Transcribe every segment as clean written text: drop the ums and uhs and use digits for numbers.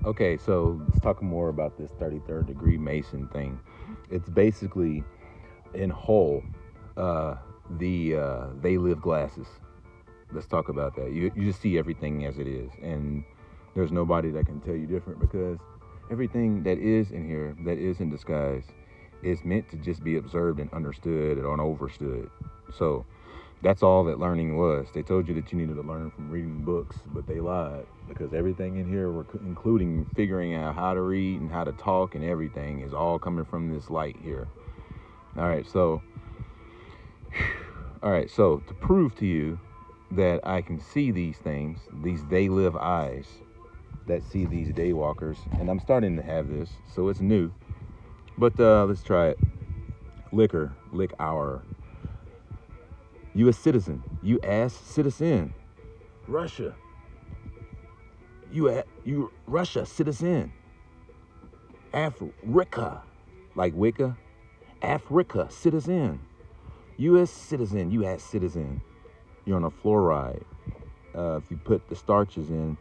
Okay, so let's talk more about this 33rd degree Mason thing. It's basically in whole uh, they live glasses. Let's talk about that. You just see everything as it is, and there's nobody that can tell you different because everything that is in here, that is in disguise, is meant to just be observed and understood and overstood. So that's all that learning was. They told you that you needed to learn from reading books, but they lied because everything in here, including figuring out how to read and how to talk and everything, is all coming from this light here. All right, so to prove to you that I can see these things, these they live eyes that see these daywalkers, and I'm starting to have this, so it's new. But let's try it. Lick our U.S. citizen, U.S. citizen, Russia, you Russia citizen, Africa, like Wicca, Africa citizen, U.S. citizen, U.S. citizen. You're on a fluoride. If you put the starches in,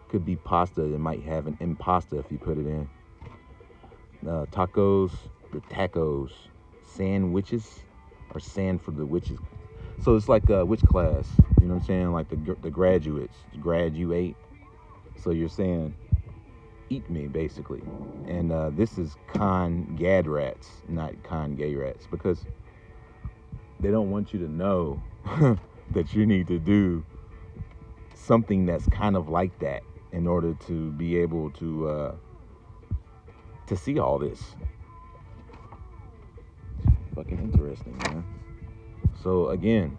could be pasta. It might have an impasta if you put it in. Tacos, or tacos, sandwiches, or sand for the witches. So it's like which class? You know what I'm saying? Like the graduates, graduate. So you're saying, eat me, basically. And this is con gad rats, not con gay rats, because they don't want you to know that you need to do something that's kind of like that in order to be able to see all this. Fucking interesting, man. So again,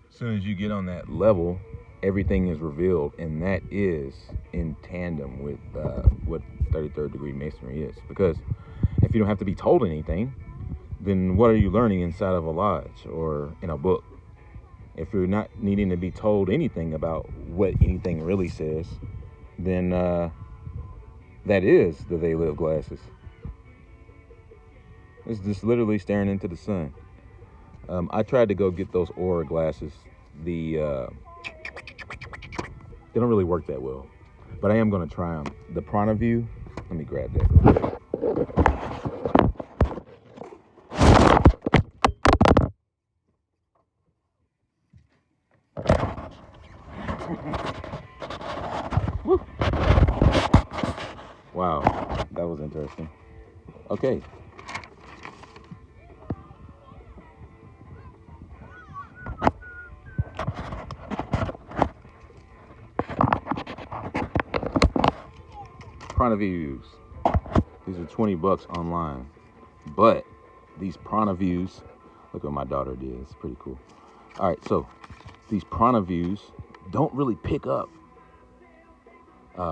as soon as you get on that level, everything is revealed, and that is in tandem with what 33rd degree Masonry is. Because if you don't have to be told anything, then what are you learning inside of a lodge or in a book? If you're not needing to be told anything about what anything really says, then that is the they live glasses. It's just literally staring into the sun. I tried to go get those aura glasses. They don't really work that well, but I am going to try them. The Prana View, let me grab that real quick. Woo. Wow, that was interesting. Okay. Prana Views. These are $20 online. But these Prana Views, look what my daughter did. It's pretty cool. All right, so these Prana Views don't really pick up. They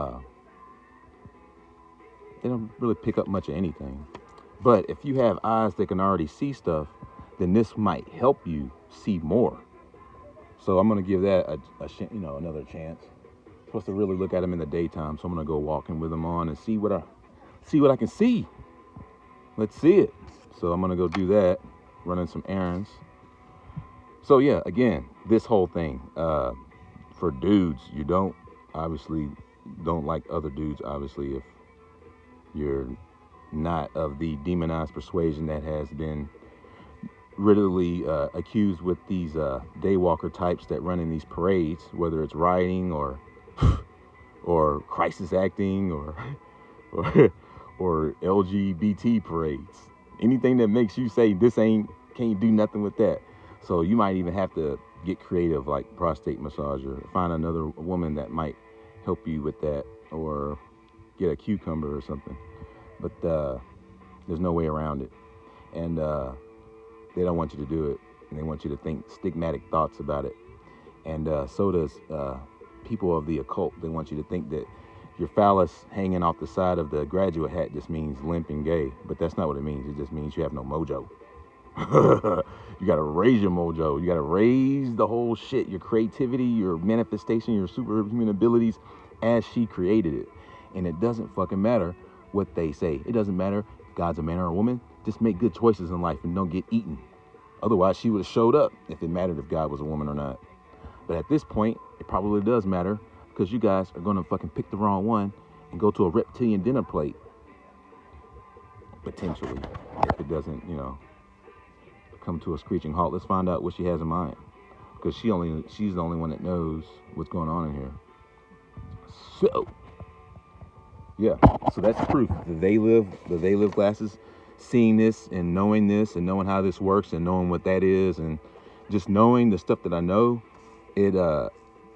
don't really pick up much of anything. But if you have eyes that can already see stuff, then this might help you see more. So I'm gonna give that another chance. I'm supposed to really look at them in the daytime, so I'm gonna go walking with them on and see what I can see. Let's see it. So I'm gonna go do that, running some errands. So yeah, again, this whole thing for dudes, you don't like other dudes, obviously, if you're not of the demonized persuasion that has been readily accused with these daywalker types that run in these parades, whether it's rioting or crisis acting or LGBT parades. Anything that makes you say can't do nothing with that. So you might even have to get creative, like prostate massager. Find another woman that might help you with that, or get a cucumber or something. But there's no way around it. And they don't want you to do it. And they want you to think stigmatic thoughts about it. And so does people of the occult. They want you to think that your phallus hanging off the side of the graduate hat just means limp and gay. But that's not what it means. It just means you have no mojo. You got to raise your mojo. You got to raise the whole shit, your creativity, your manifestation, your superhuman abilities as she created it. And it doesn't fucking matter what they say. It doesn't matter if God's a man or a woman. Just make good choices in life and don't get eaten. Otherwise, she would have showed up if it mattered if God was a woman or not. But at this point, it probably does matter, because you guys are gonna fucking pick the wrong one and go to a reptilian dinner plate, potentially, if it doesn't, come to a screeching halt. Let's find out what she has in mind, because she's the only one that knows what's going on in here. So, yeah, so that's proof. The they live glasses, seeing this and knowing how this works and knowing what that is, and just knowing the stuff that I know, it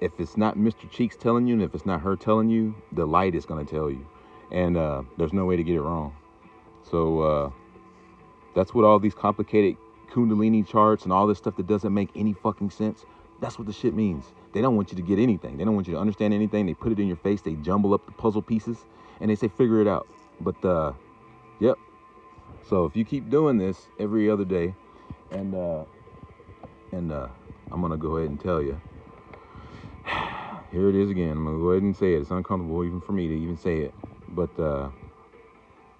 if it's not Mr. Cheeks telling you, and if it's not her telling you, the light is gonna tell you, and there's no way to get it wrong. So that's what all these complicated Kundalini charts and all this stuff that doesn't make any fucking sense, that's what the shit means. They don't want you to get anything. They don't want you to understand anything. They put it in your face. They jumble up the puzzle pieces and they say, figure it out. But, yep. So if you keep doing this every other day, and I'm going to go ahead and tell you, here it is again. I'm going to go ahead and say it. It's uncomfortable even for me to even say it. But,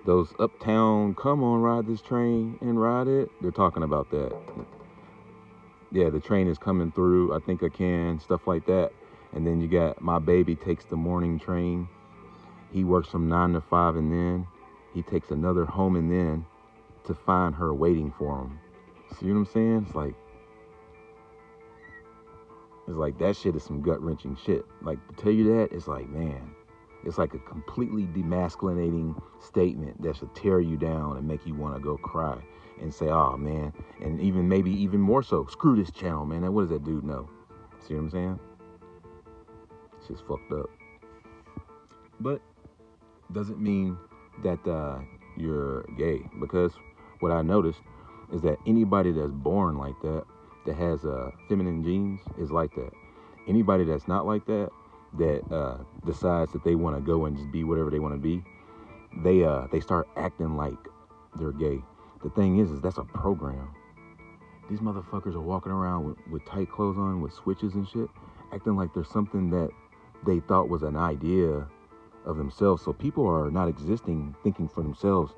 those uptown, come on, ride this train and ride it. They're talking about that. Yeah, the train is coming through. I think I can, stuff like that. And then you got my baby takes the morning train. He works from 9 to 5, and then he takes another home and then to find her waiting for him. See what I'm saying? It's like that shit is some gut-wrenching shit. Like, to tell you that, it's like, man, it's like a completely demasculinating statement that should tear you down and make you want to go cry and say, oh, man, and maybe even more so, screw this channel, man. What does that dude know? See what I'm saying? It's just fucked up. But doesn't mean that you're gay, because what I noticed is that anybody that's born like that has feminine genes is like that. Anybody that's not like that decides that they want to go and just be whatever they want to be, they start acting like they're gay. The thing is that's a program. These motherfuckers are walking around with tight clothes on, with switches and shit, acting like there's something that they thought was an idea of themselves. So people are not existing, thinking for themselves.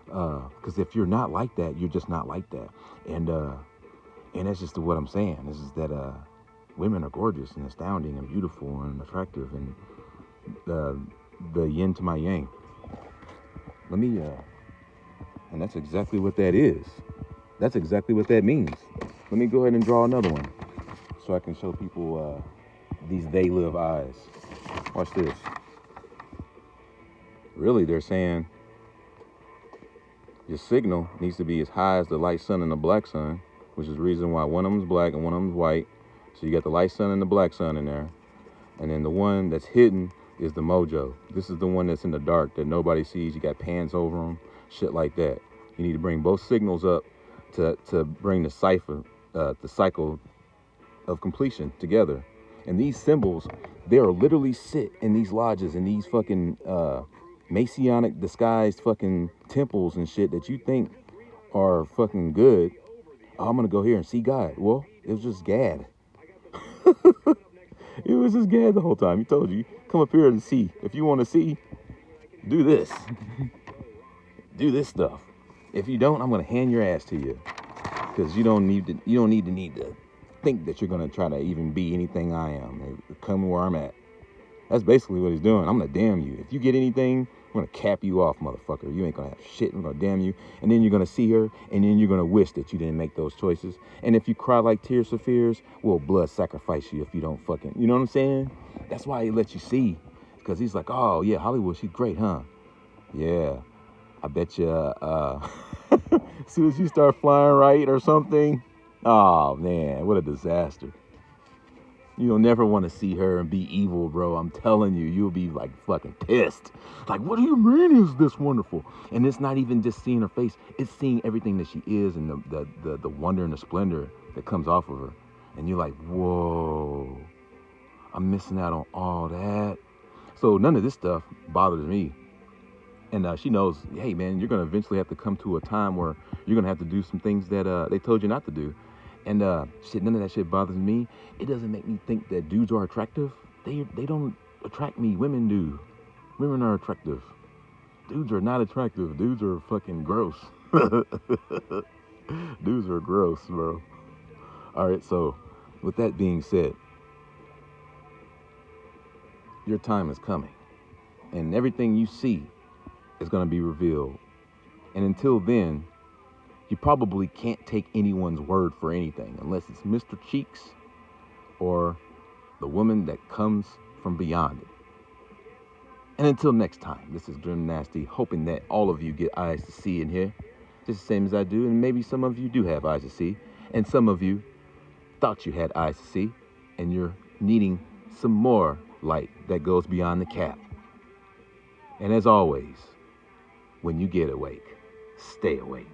Because if you're not like that, you're just not like that. And that's just what I'm saying. This is that women are gorgeous and astounding and beautiful and attractive, and the yin to my yang. And that's exactly what that is. That's exactly what that means. Let me go ahead and draw another one so I can show people these they live eyes. Watch this. Really, they're saying your signal needs to be as high as the light sun and the black sun, which is the reason why one of them's black and one of them's white. So you got the light sun and the black sun in there. And then the one that's hidden is the mojo. This is the one that's in the dark that nobody sees. You got pans over them, shit like that. You need to bring both signals up to bring the cycle of completion together. And these symbols, they are literally sit in these lodges and these fucking Masonic disguised fucking temples and shit that you think are fucking good. Oh, I'm gonna go here and see God. Well, it was just Gad. It was just Gad the whole time. He told you, come up here and see. If you want to see, do this. Do this stuff. If you don't, I'm gonna hand your ass to you. Because you don't need to think that you're gonna try to even be anything I am. Come where I'm at. That's basically what he's doing. I'm gonna damn you. If you get anything, I'm gonna cap you off, motherfucker. You ain't gonna have shit. I'm gonna damn you. And then you're gonna see her, and then you're gonna wish that you didn't make those choices. And if you cry like tears for fears, we'll blood sacrifice you if you don't fucking, you know what I'm saying? That's why he lets you see. Because he's like, oh yeah, Hollywood, she's great, huh? Yeah. I bet you, as soon as you start flying right or something, oh man, what a disaster. You'll never want to see her and be evil, bro. I'm telling you, you'll be like fucking pissed. Like, what do you mean is this wonderful? And it's not even just seeing her face. It's seeing everything that she is and the wonder and the splendor that comes off of her. And you're like, whoa, I'm missing out on all that. So none of this stuff bothers me. And she knows, hey, man, you're going to eventually have to come to a time where you're going to have to do some things that they told you not to do. And shit, none of that shit bothers me. It doesn't make me think that dudes are attractive. They don't attract me. Women do. Women are attractive. Dudes are not attractive. Dudes are fucking gross. Dudes are gross, bro. All right, so with that being said, your time is coming. And everything you see is going to be revealed. And until then, you probably can't take anyone's word for anything unless it's Mr. Cheeks or the woman that comes from beyond it. And until next time, this is Grim Nasty, hoping that all of you get eyes to see and hear, just the same as I do, and maybe some of you do have eyes to see, and some of you thought you had eyes to see, and you're needing some more light that goes beyond the cap. And as always, when you get awake, stay awake.